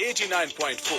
89.4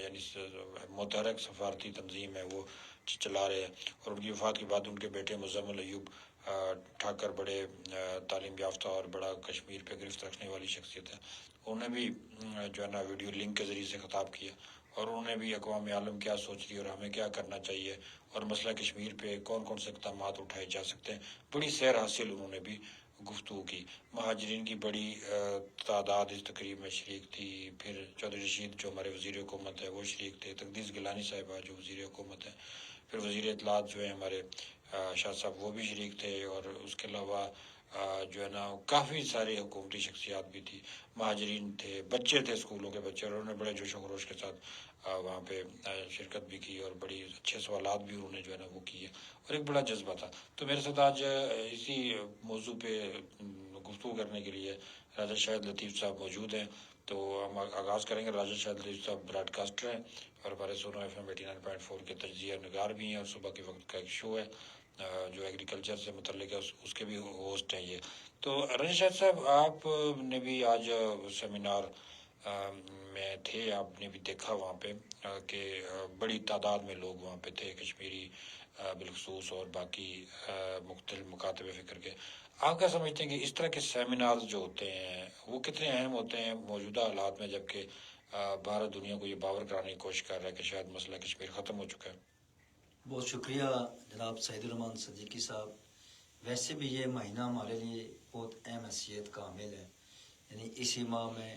یعنی متحرک سفارتی تنظیم ہے وہ چلا رہے ہیں، اور ان کی وفات کے بعد ان کے بیٹے مزمل ایوب ٹھاکر بڑے تعلیم یافتہ اور بڑا کشمیر پہ گرفت رکھنے والی شخصیت ہے، انہوں نے بھی جو ہے نا ویڈیو لنک کے ذریعے سے خطاب کیا، اور انہوں نے بھی اقوام عالم کیا سوچ رہی ہے اور ہمیں کیا کرنا چاہیے اور مسئلہ کشمیر پہ کون کون سے اقدامات اٹھائے جا سکتے ہیں، بڑی سیر حاصل انہوں نے بھی گفتگو کی۔ مہاجرین کی بڑی تعداد اس تقریب میں شریک تھی، پھر چودھری رشید جو ہمارے وزیر حکومت ہے وہ شریک تھے، تقدیس گیلانی صاحبہ جو وزیر حکومت ہے، پھر وزیر اطلاعات جو ہیں ہمارے شاہ صاحب وہ بھی شریک تھے، اور اس کے علاوہ جو ہے نا کافی ساری حکومتی شخصیات بھی تھی، مہاجرین تھے، بچے تھے، اسکولوں کے بچے، اور انہوں نے بڑے جوش و خروش کے ساتھ وہاں پہ شرکت بھی کی، اور بڑی اچھے سوالات بھی انہوں نے جو ہے نا وہ کیے، اور ایک بڑا جذبہ تھا۔ تو میرے ساتھ آج اسی موضوع پہ گفتگو کرنے کے لیے راجہ شاہد لطیف صاحب موجود ہیں، تو ہم آغاز کریں گے۔ راجہ شاہد لطیف صاحب براڈ کاسٹر ہیں اور ہمارے سونو ایف ایم 89.4 کے تجزیہ نگار بھی ہیں، اور صبح کے وقت کا ایک شو ہے جو ایگریکلچر سے متعلق ہے، اس کے بھی ہوسٹ ہیں یہ۔ تو راجہ شاہد صاحب، آپ نے بھی آج سیمینار میں تھے، آپ نے بھی دیکھا وہاں پہ کہ بڑی تعداد میں لوگ وہاں پہ تھے، کشمیری بالخصوص اور باقی مختلف مکاتب فکر کے۔ آپ کیا سمجھتے ہیں کہ اس طرح کے سیمینار جو ہوتے ہیں وہ کتنے اہم ہوتے ہیں موجودہ حالات میں، جبکہ بھارت دنیا کو یہ باور کرانے کی کوشش کر رہا ہے کہ شاید مسئلہ کشمیر ختم ہو چکا ہے؟ بہت شکریہ جناب سعید الرحمان صدیقی صاحب۔ ویسے بھی یہ مہینہ ہمارے لیے بہت اہم حیثیت کا حامل ہے، یعنی اسی ماہ میں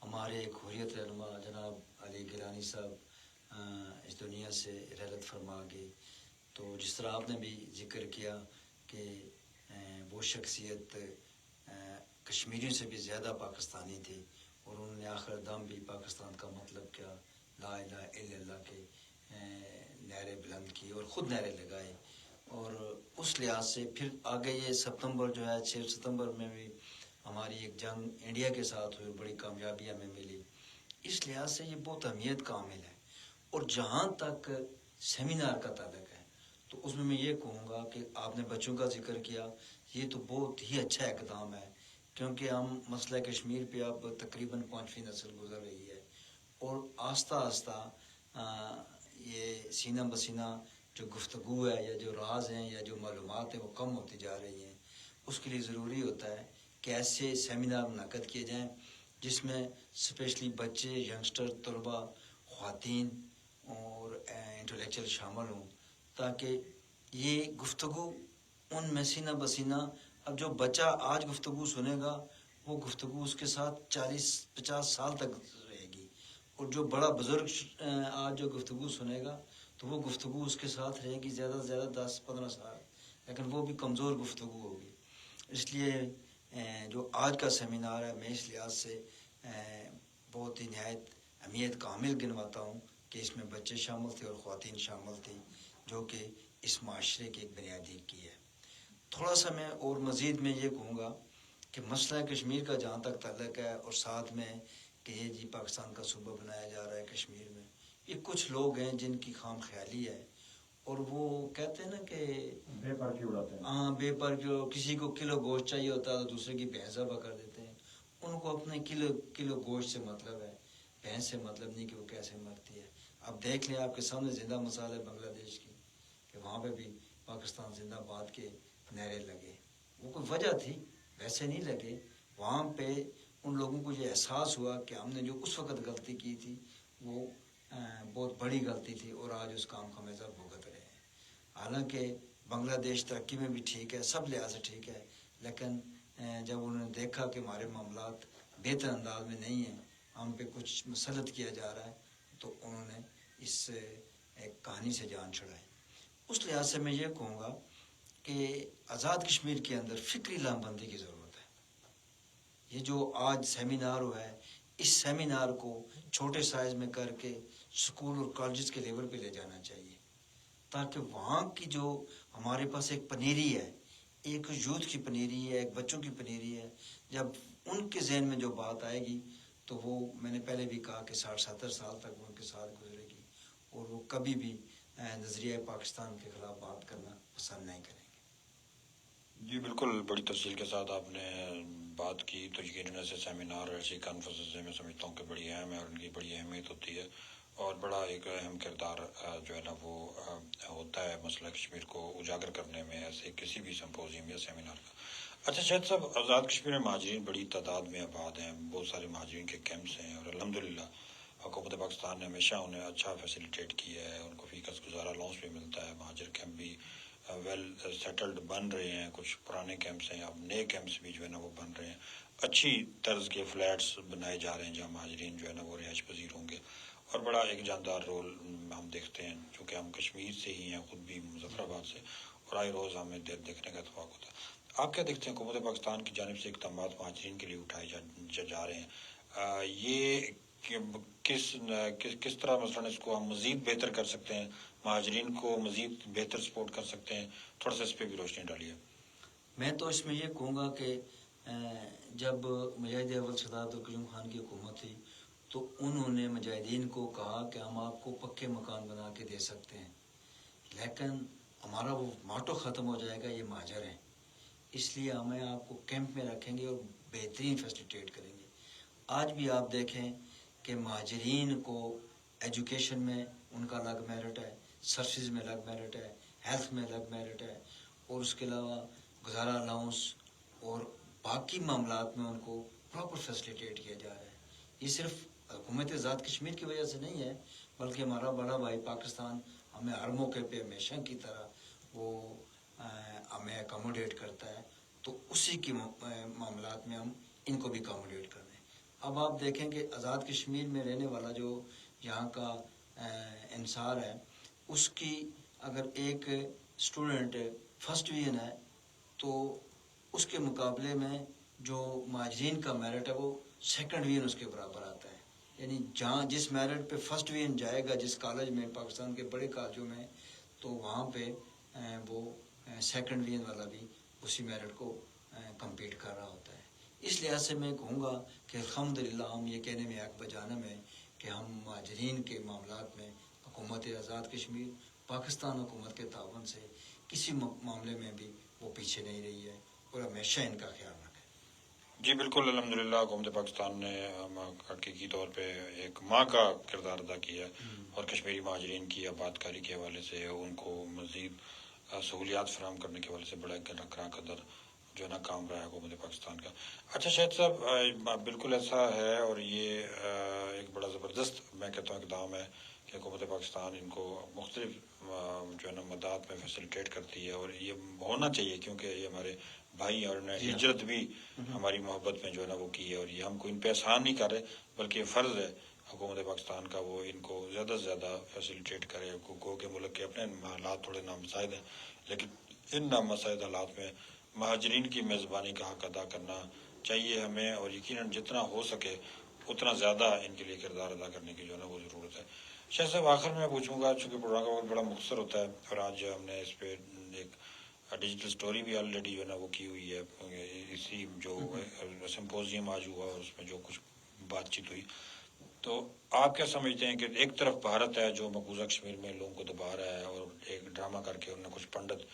ہمارے حریت رہنما جناب علی گیلانی صاحب اس دنیا سے رحلت فرما گئے۔ تو جس طرح آپ نے بھی ذکر کیا کہ وہ شخصیت کشمیریوں سے بھی زیادہ پاکستانی تھی، اور انہوں نے آخر دم بھی پاکستان کا مطلب کیا، لا الہ الا اللہ کے نعرے بلند کی اور خود نعرے لگائے، اور اس لحاظ سے پھر آگے یہ ستمبر جو ہے 6 ستمبر میں بھی ہماری ایک جنگ انڈیا کے ساتھ ہوئی، بڑی کامیابی ہمیں ملی، اس لحاظ سے یہ بہت اہمیت کا عامل ہے۔ اور جہاں تک سیمینار کا تعلق ہے تو اس میں یہ کہوں گا کہ آپ نے بچوں کا ذکر کیا، یہ تو بہت ہی اچھا اقدام ہے، کیونکہ ہم مسئلہ کشمیر پہ اب تقریباً 5ویں نسل گزر رہی ہے، اور آہستہ آہستہ یہ سینہ بسینہ جو گفتگو ہے یا جو راز ہیں یا جو معلومات ہیں وہ کم ہوتی جا رہی ہیں۔ اس کے لیے ضروری ہوتا ہے کہ ایسے سیمینار منعقد کیے جائیں جس میں اسپیشلی بچے، ینگسٹر، طلباء، خواتین اور انٹلیکچوئل شامل ہوں، تاکہ یہ گفتگو ان میں سینہ بسینہ، اب جو بچہ آج گفتگو سنے گا وہ گفتگو اس کے ساتھ 40-50 سال تک رہے گی، اور جو بڑا بزرگ آج جو گفتگو سنے گا تو وہ گفتگو اس کے ساتھ رہے گی زیادہ سے زیادہ 10-15 سال، لیکن وہ بھی کمزور گفتگو ہوگی۔ اس لیے جو آج کا سیمینار ہے میں اس لحاظ سے بہت ہی نہایت اہمیت کا حامل گنواتا ہوں کہ اس میں بچے شامل تھے اور خواتین شامل تھیں، جو کہ اس معاشرے کی ایک بنیادی کی ہے۔ تھوڑا سا میں اور مزید میں یہ کہوں گا کہ مسئلہ کشمیر کا جہاں تک تعلق ہے، اور ساتھ میں کہ یہ جی پاکستان کا صوبہ بنایا جا رہا ہے کشمیر میں، یہ کچھ لوگ ہیں جن کی خام خیالی ہے، اور وہ کہتے ہیں نا کہ بے پر کی اڑاتے ہیں، ہاں بے پر، جو کسی کو کلو گوشت چاہیے ہوتا ہے تو دوسرے کی بھینس ذبح کر دیتے ہیں، ان کو اپنے کلو گوشت سے مطلب ہے، بھینس سے مطلب نہیں کہ وہ کیسے مرتی ہے۔ اب دیکھ لیں، آپ کے سامنے زندہ مثال ہے بنگلہ دیش کی، کہ وہاں پہ بھی پاکستان زندہ باد کے نعرے لگے، وہ کوئی وجہ تھی، ویسے نہیں لگے، وہاں پہ ان لوگوں کو یہ احساس ہوا کہ ہم نے جو اس وقت غلطی کی تھی وہ بہت بڑی غلطی تھی، اور آج اس کام کا خمیازہ بھگت رہے ہیں۔ حالانکہ بنگلہ دیش ترقی میں بھی ٹھیک ہے، سب لحاظ سے ٹھیک ہے، لیکن جب انہوں نے دیکھا کہ ہمارے معاملات بہتر انداز میں نہیں ہیں، ہم پہ کچھ مسلط کیا جا رہا ہے، تو انہوں نے اس ایک کہانی سے جان چھڑائی۔ اس لحاظ سے میں یہ کہوں گا کہ آزاد کشمیر کے اندر فکری لام بندی کی ضرورت ہے۔ یہ جو آج سیمینار ہوا ہے، اس سیمینار کو چھوٹے سائز میں کر کے سکول اور کالجز کے لیول پہ لے جانا چاہیے، تاکہ وہاں کی جو ہمارے پاس ایک پنیری ہے، ایک یوتھ کی پنیری ہے، ایک بچوں کی پنیری ہے، جب ان کے ذہن میں جو بات آئے گی تو وہ، میں نے پہلے بھی کہا کہ 60-70 سال تک وہ ان کے ساتھ گزرے گی، اور وہ کبھی بھی نظریہ پاکستان کے خلاف بات کرنا پسند نہیں کریں گے۔ جی بالکل، بڑی تفصیل کے ساتھ آپ نے بات کی. تو یقیناً ایسے سیمینار اور ایسی کانفرنسز میں سمجھتا ہوں کہ بڑی اہم ہے اور ان کی بڑی اہمیت ہوتی ہے اور بڑا ایک اہم کردار جو ہے نا وہ ہوتا ہے مسئلہ کشمیر کو اجاگر کرنے میں ایسے کسی بھی سمپوزیم یا سیمینار کا. اچھا شاہد صاحب، آزاد کشمیر میں مہاجرین بڑی تعداد میں آباد ہیں، بہت سارے مہاجرین کے کیمپس ہیں اور الحمدللہ حکومت پاکستان نے ہمیشہ انہیں اچھا فیسیلیٹیٹ کیا ہے. ان کو فیکس گزارا الاؤنس بھی ملتا ہے. مہاجر کیمپ بھی ویل سیٹلڈ بن رہے ہیں. کچھ پرانے کیمپس ہیں، اب نئے کیمپس بھی جو ہے نا وہ بن رہے ہیں. اچھی طرز کے فلیٹس بنائے جا رہے ہیں جہاں مہاجرین جو ہے نا وہ رہائش پذیر ہوں گے اور بڑا ایک جاندار رول ہم دیکھتے ہیں چونکہ ہم کشمیر سے ہی ہیں، خود بھی مظفر آباد سے، اور آئے روز ہمیں دیکھنے کا اتفاق ہوتا ہے. آپ کیا دیکھتے ہیں حکومت پاکستان کی جانب سے اقدامات مہاجرین کے لیے اٹھائے جا رہے ہیں؟ یہ کس طرح مثلاً اس کو ہم مزید بہتر کر سکتے ہیں، مہاجرین کو مزید بہتر سپورٹ کر سکتے ہیں؟ تھوڑا سا اس پہ بھی روشنی ڈالیے. میں تو اس میں یہ کہوں گا کہ جب مجاہد اول سردار عبدالقیوم خان کی حکومت تھی تو انہوں نے مجاہدین کو کہا کہ ہم آپ کو پکے مکان بنا کے دے سکتے ہیں، لیکن ہمارا وہ ماٹو ختم ہو جائے گا، یہ مہاجر ہیں، اس لیے ہمیں آپ کو کیمپ میں رکھیں گے اور بہترین فیسلیٹیٹ کریں گے. آج بھی آپ دیکھیں کہ مہاجرین کو ایجوکیشن میں ان کا الگ میرٹ ہے، سروسز میں الگ میرٹ ہے، ہیلتھ میں الگ میرٹ ہے، اور اس کے علاوہ گزارا الاؤنس اور باقی معاملات میں ان کو پراپر فیسلیٹیٹ کیا جا رہا ہے. یہ صرف حکومت آزاد کشمیر کی وجہ سے نہیں ہے، بلکہ ہمارا بڑا بھائی پاکستان ہمیں ہر موقع پہ ہمیشہ کی طرح وہ ہمیں اکاموڈیٹ کرتا ہے، تو اسی کی معاملات میں ہم ان کو بھی اکاموڈیٹ کر رہے ہیں. اب آپ دیکھیں کہ آزاد کشمیر میں رہنے والا جو یہاں کا انصار ہے، اس کی اگر ایک اسٹوڈنٹ فرسٹ ڈویژن ہے تو اس کے مقابلے میں جو مہاجرین کا میرٹ ہے وہ سیکنڈ ڈویژن اس کے برابر آتا ہے. یعنی جہاں جس میرٹ پہ فرسٹ ڈویژن جائے گا جس کالج میں، پاکستان کے بڑے کالجوں میں، تو وہاں پہ وہ سیکنڈ ڈویژن والا بھی اسی میرٹ کو کمپیٹ کر رہا ہوتا ہے. اس لحاظ سے میں کہوں گا کہ الحمدللہ ہم یہ کہنے میں حق بجانب ہے کہ ہم مہاجرین کے معاملات میں حکومت آزاد کشمیر، پاکستان حکومت کے تعاون سے کسی معاملے میں بھی وہ پیچھے نہیں رہی ہے اور ہمیشہ ان کا خیال رکھے. جی بالکل، الحمدللہ حکومت پاکستان نے حقیقی طور پہ ایک ماں کا کردار ادا کیا اور کشمیری مہاجرین کی آبادکاری کے حوالے سے ان کو مزید سہولیات فراہم کرنے کے حوالے سے بڑا گراں قدر جو ہے نا کام رہا ہے حکومت پاکستان کا. اچھا شاہد صاحب، بالکل ایسا ہے اور یہ ایک بڑا زبردست میں کہتا ہوں اقدام ہے کہ حکومت پاکستان ان کو مختلف جو ہے نا مدات میں فیسیلیٹیٹ کرتی ہے، اور یہ ہونا چاہیے کیونکہ یہ ہمارے بھائی اور ہجرت بھی ہماری محبت میں جو ہے نا وہ کی ہے، اور یہ ہم کو ان پہ احسان نہیں کر رہے بلکہ یہ فرض ہے حکومت پاکستان کا وہ ان کو زیادہ سے زیادہ فیسیلیٹیٹ کرے. گو کہ ملک کے اپنے حالات تھوڑے نامساعد ہیں، لیکن ان نامساعد حالات میں مہاجرین کی میزبانی کا حق ادا کرنا چاہیے ہمیں، اور یقیناً جتنا ہو سکے اتنا زیادہ ان کے لیے کردار ادا کرنے کی جو ہے نا وہ ضرورت ہے. شاہ صاحب آخر میں پوچھوں گا، چونکہ پروگرام کا وقت بڑا مختصر ہوتا ہے اور آج ہم نے اس پہ ایک ڈیجیٹل سٹوری بھی آلریڈی جو ہے نا وہ کی ہوئی ہے، اسی جو سمپوزیم آج ہوا اور اس میں جو کچھ بات چیت ہوئی، تو آپ کیا سمجھتے ہیں کہ ایک طرف بھارت ہے جو مقبوضہ کشمیر میں لوگوں کو دبا رہا ہے اور ایک ڈرامہ کر کے انہوں نے کچھ پنڈت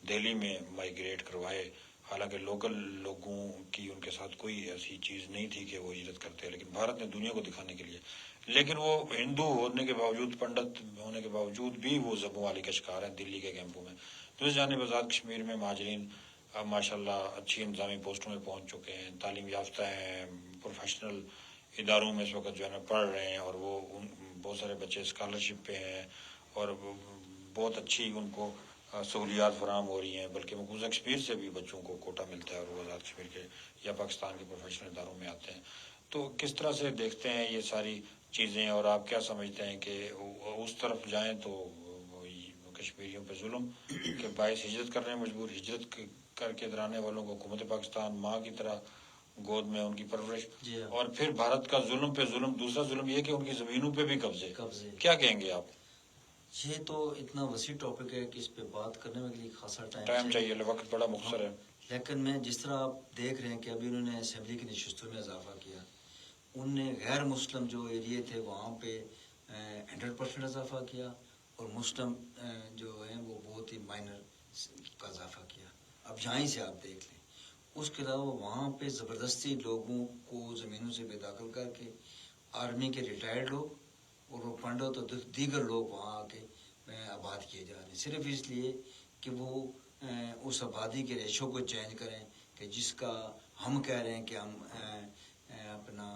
دہلی میں مائیگریٹ کروائے، حالانکہ لوکل لوگوں کی ان کے ساتھ کوئی ایسی چیز نہیں تھی کہ وہ ہجرت کرتے، لیکن بھارت نے دنیا کو دکھانے کے لیے، لیکن وہ ہندو ہونے کے باوجود، پنڈت ہونے کے باوجود بھی وہ ذبح والی کا شکار ہیں دلی کے کیمپوں میں. تو اس جانب آزاد کشمیر میں مہاجرین اب ماشاء اللہ اچھی انتظامی پوسٹوں میں پہنچ چکے ہیں، تعلیم یافتہ ہیں، پروفیشنل اداروں میں اس وقت جو ہے نا پڑھ رہے ہیں، اور وہ بہت سارے بچے اسکالرشپ پہ ہیں اور بہت اچھی ان کو سہولیات فراہم ہو رہی ہیں، بلکہ مقبوضہ کشمیر سے بھی بچوں کو کوٹا ملتا ہے اور وہ آزاد کشمیر کے یا پاکستان کے پروفیشنل اداروں میں آتے ہیں. تو کس طرح سے دیکھتے ہیں یہ ساری چیزیں، اور آپ کیا سمجھتے ہیں کہ اس طرف جائیں تو کشمیریوں پہ ظلم کے باعث ہجرت کرنے مجبور، ہجرت کر کے ادھر آنے والوں کو حکومت پاکستان ماں کی طرح گود میں ان کی پرورش، اور پھر بھارت کا ظلم پہ ظلم، دوسرا ظلم یہ کہ ان کی زمینوں پہ بھی قبضے، کیا کہیں گے آپ؟ یہ تو اتنا وسیع ٹاپک ہے کہ اس پہ بات کرنے میں لیے خاصا ٹائم چاہیے، وقت بڑا مختصر ہے. لیکن میں جس طرح آپ دیکھ رہے ہیں کہ ابھی انہوں نے اسمبلی کی نشستوں میں اضافہ کیا، ان نے غیر مسلم جو ایریے تھے وہاں پہ 100% اضافہ کیا، اور مسلم جو ہیں وہ بہت ہی مائنر کا اضافہ کیا. اب یہیں سے آپ دیکھ لیں. اس کے علاوہ وہاں پہ زبردستی لوگوں کو زمینوں سے بے دخل کر کے آرمی کے ریٹائرڈ لوگ اور وہ پنڈت اور دیگر لوگ وہاں آ کے آباد کیے جا رہے ہیں، صرف اس لیے کہ وہ اس آبادی کے ریشو کو چینج کریں کہ جس کا ہم کہہ رہے ہیں کہ ہم اپنا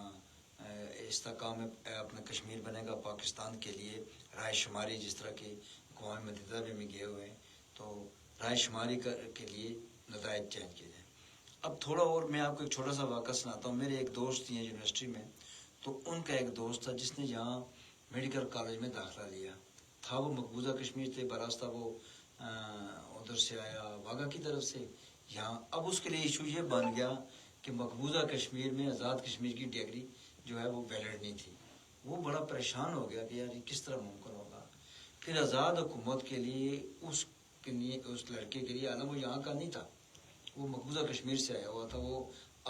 استحکام اپنا کشمیر بنے گا پاکستان کے لیے رائے شماری، جس طرح کے اقوام متحدہ بھی میں گئے ہوئے ہیں، تو رائے شماری کے لیے نتائج چینج کیے جائیں. اب تھوڑا اور میں آپ کو ایک چھوٹا سا واقعہ سناتا ہوں. میرے ایک دوست ہیں یونیورسٹی میں، تو ان کا ایک دوست تھا جس نے یہاں میڈیکل کالج میں داخلہ لیا تھا. وہ مقبوضہ کشمیر سے براستہ وہ ادھر سے آیا واگا کی طرف سے یہاں. اب اس کے لیے ایشو یہ بن گیا کہ مقبوضہ کشمیر میں آزاد کشمیر کی ڈگری جو ہے وہ ویلڈ نہیں تھی. وہ بڑا پریشان ہو گیا کہ یار یہ کس طرح ممکن ہوگا. پھر آزاد حکومت کے لیے اس لڑکے کے لیے آنا، وہ یہاں کا نہیں تھا، وہ مقبوضہ کشمیر سے آیا ہوا تھا. وہ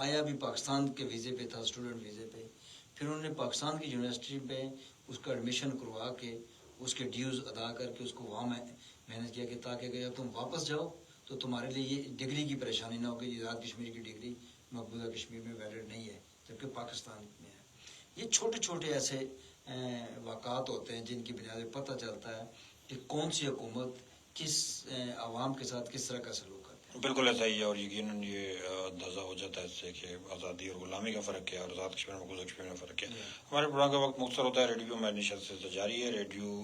آیا بھی پاکستان کے ویزے پہ تھا، اسٹوڈنٹ ویزے پہ. پھر انہوں نے پاکستان کی یونیورسٹی میں اس کا ایڈمیشن کروا کے اس کے ڈیوز ادا کر کے اس کو وہاں محنت کیا کہ تاکہ اگر تم واپس جاؤ تو تمہارے لیے یہ ڈگری کی پریشانی نہ ہوگی. آزاد کشمیر کی ڈگری مقبوضہ کشمیر میں ویلڈ نہیں ہے جبکہ پاکستان میں ہے. یہ چھوٹے چھوٹے ایسے واقعات ہوتے ہیں جن کی بنیاد پہ پتہ چلتا ہے کہ کون سی حکومت کس عوام کے ساتھ کس طرح کا سلوک کرتے ہیں. بالکل ایسا ہی ہے، اور یقیناً یہ اندازہ ہو جاتا ہے اس سے کہ آزادی اور غلامی کا فرق کیا ہے اور آزاد کشمیر اور مقبوضہ کشمیر میں فرق کیا ہے. ہمارے پروگرام کا وقت مختصر ہوتا ہے. ریڈیو میں نشست سے جاری ہے. ریڈیو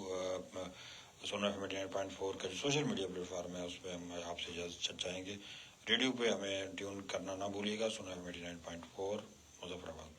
سونا ایف 89.4 کا جو سوشل میڈیا پلیٹ فارم ہے اس پہ ہم آپ سے اجازت چاہیں گے. ریڈیو پہ ہمیں ٹیون کرنا نہ بھولیے گا. سونا ایف 89.4 مظفر آباد.